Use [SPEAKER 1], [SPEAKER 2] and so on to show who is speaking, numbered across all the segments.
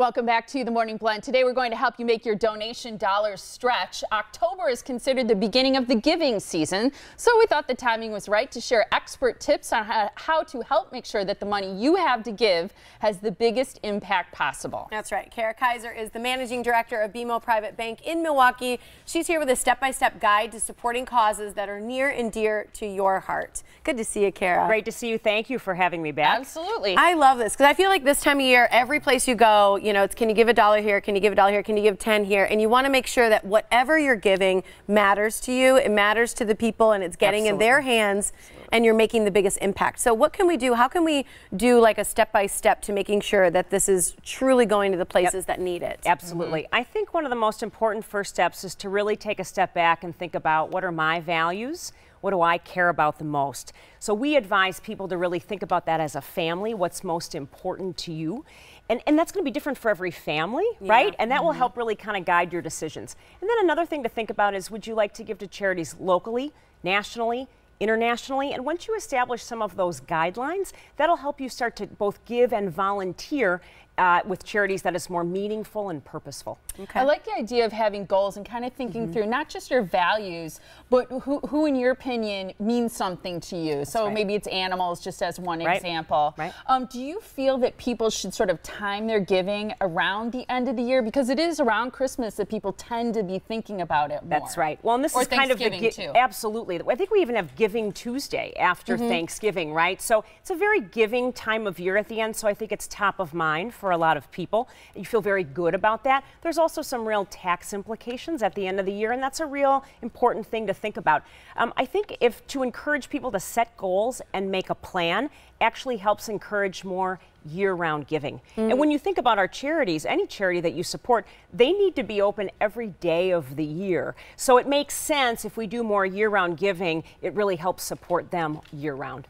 [SPEAKER 1] Welcome back to the Morning Blend. Today we're going to help you make your donation dollars stretch. October is considered the beginning of the giving season, so we thought the timing was right to share expert tips on how to help make sure that the money you have to give has the biggest impact possible.
[SPEAKER 2] That's right. Kara Kaiser is the managing director of BMO Private Bank in Milwaukee. She's here with a step-by-step guide to supporting causes that are near and dear to your heart. Good to see you, Kara.
[SPEAKER 3] Great to see you. Thank you for having me back.
[SPEAKER 1] Absolutely.
[SPEAKER 2] I love this because I feel like this time of year, every place you go, you know, it's can you give $1 here, can you give $1 here, can you give 10 here, and you want to make sure that whatever you're giving matters to you, it matters to the people, and it's getting in their hands, and you're making the biggest impact. So what can we do? How can we do like a step-by-step to making sure that this is truly going to the places that need it?
[SPEAKER 3] Absolutely. I think one of the most important first steps is to really take a step back and think about what are my values? What do I care about the most? So we advise people to really think about that as a family, what's most important to you. And that's going to be different for every family, right? And that will help really kind of guide your decisions. And then another thing to think about is, would you like to give to charities locally, nationally, internationally? And once you establish some of those guidelines, that'll help you start to both give and volunteer with charities that is more meaningful and purposeful.
[SPEAKER 1] I like the idea of having goals and kind of thinking through not just your values, but who in your opinion means something to you. So maybe it's animals, just as one example. Do you feel that people should sort of time their giving around the end of the year? Because it is around Christmas that people tend to be thinking about it more.
[SPEAKER 3] That's right. Well, and this is kind of the absolutely. I think we even have Giving Tuesday after Thanksgiving, right? So it's a very giving time of year at the end. So I think it's top of mind for a lot of people. You feel very good about that. There's also some real tax implications at the end of the year, and that's a real important thing to think about. I think to encourage people to set goals and make a plan actually helps encourage more year-round giving. And when you think about our charities, any charity that you support, they need to be open every day of the year. So it makes sense if we do more year-round giving, it really helps support them year-round.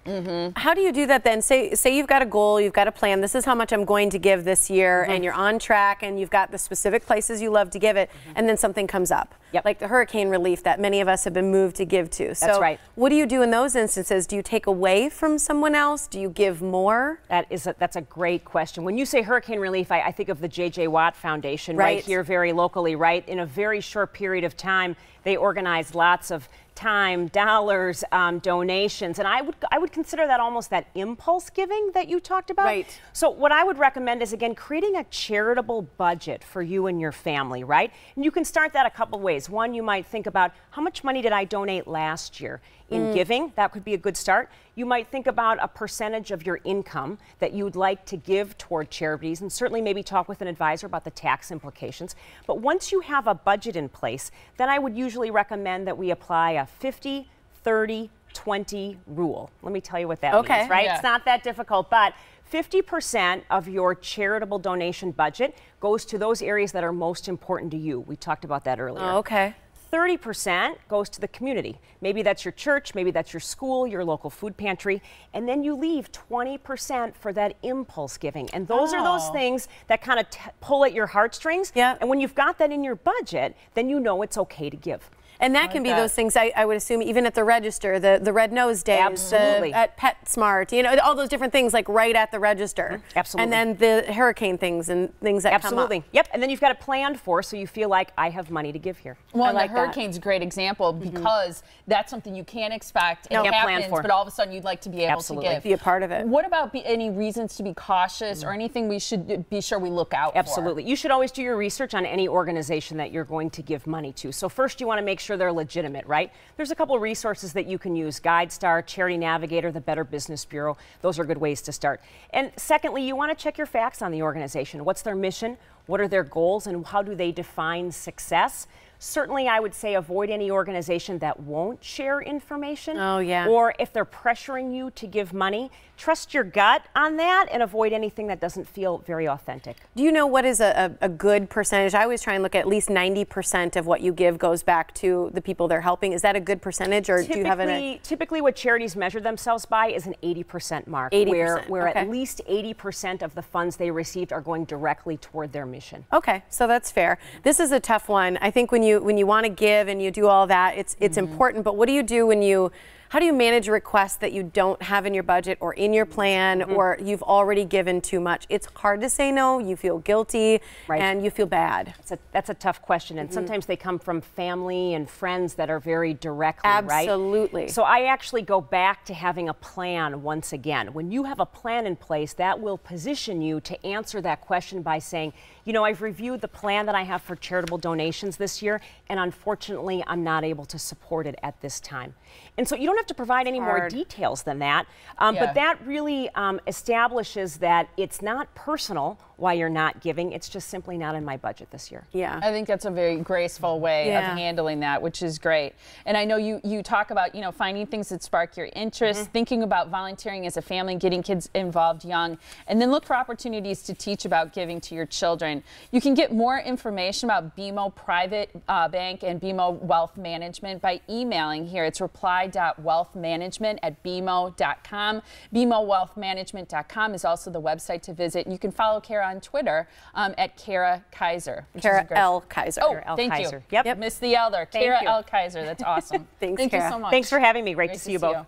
[SPEAKER 2] How do you do that then? Say you've got a goal, you've got a plan, this is how much I'm going to give this year, and you're on track, and you've got the specific places you love to give it, and then something comes up. Like the hurricane relief that many of us have been moved to give to. So
[SPEAKER 3] that's right.
[SPEAKER 2] What do you do in those instances? Do you take away from someone else? Do you give more?
[SPEAKER 3] That's a great question. When you say hurricane relief, I think of the J.J. Watt Foundation right here very locally, right? In a very short period of time, they organized lots of time, dollars, donations, and I would consider that almost that impulse giving that you talked about. So what I would recommend is, again, creating a charitable budget for you and your family, right? And you can start that a couple ways. One, you might think about how much money did I donate last year in giving? That could be a good start. You might think about a percentage of your income that you'd like to give toward charities, and certainly maybe talk with an advisor about the tax implications. But once you have a budget in place, then I would usually recommend that we apply a 50, 30, 20 rule. Let me tell you what that means, right? It's not that difficult, but 50% of your charitable donation budget goes to those areas that are most important to you. We talked about that earlier. 30% goes to the community. Maybe that's your church, maybe that's your school, your local food pantry, and then you leave 20% for that impulse giving. And those are those things that kind of pull at your heartstrings. And when you've got that in your budget, then you know it's okay to give.
[SPEAKER 2] And that can be those things, I would assume, even at the register, the Red Nose Days, at PetSmart, you know, all those different things, like right at the register. And then the hurricane things and things that come up.
[SPEAKER 3] And then you've got it planned for, so you feel like I have money to give here.
[SPEAKER 1] Well, the hurricane's a great example because that's something you can't expect. It happens, but all of a sudden you'd like to be able to give.
[SPEAKER 2] Be a part of it.
[SPEAKER 1] What about any reasons to be cautious or anything we should be sure we look out for?
[SPEAKER 3] You should always do your research on any organization that you're going to give money to. So first you want to make sure they're legitimate, right? There's a couple of resources that you can use: GuideStar, Charity Navigator, the Better Business Bureau. Those are good ways to start. And secondly, you want to check your facts on the organization. What's their mission? What are their goals? And how do they define success? Certainly, I would say avoid any organization that won't share information. Or if they're pressuring you to give money, trust your gut on that and avoid anything that doesn't feel very authentic.
[SPEAKER 2] Do you know what is a good percentage? I always try and look at least 90% of what you give goes back to the people they're helping. Is that a good percentage, or do you have
[SPEAKER 3] Typically, what charities measure themselves by is an 80% mark, where at least 80% of the funds they received are going directly toward their mission.
[SPEAKER 2] So that's fair. This is a tough one. I think when you want to give and you do all that, it's important. But what do you do when you how do you manage requests that you don't have in your budget or in your plan, or you've already given too much? It's hard to say no. You feel guilty and you feel bad.
[SPEAKER 3] That's a tough question, and sometimes they come from family and friends that are very directly, right?
[SPEAKER 2] Absolutely.
[SPEAKER 3] So I actually go back to having a plan once again. When you have a plan in place, that will position you to answer that question by saying, you know, I've reviewed the plan that I have for charitable donations this year, and unfortunately, I'm not able to support it at this time. And so you don't have to provide any more details than that, but that really establishes that it's not personal why you're not giving. It's just simply not in my budget this year.
[SPEAKER 1] Yeah. I think that's a very graceful way of handling that, which is great. And I know you talk about, you know, finding things that spark your interest, thinking about volunteering as a family, getting kids involved young, and then look for opportunities to teach about giving to your children. You can get more information about BMO Private Bank and BMO Wealth Management by emailing here. It's reply.wealthmanagement@bmo.com. BMOwealthmanagement.com is also the website to visit. And you can follow Kara on Twitter at Kara Kaiser.
[SPEAKER 2] Kara L. Kaiser.
[SPEAKER 1] Oh, thank you. Yep. Missed the L there. Kara L. Kaiser. That's awesome.
[SPEAKER 2] Thank
[SPEAKER 1] you so much.
[SPEAKER 3] Thanks for having me. Great to see you both.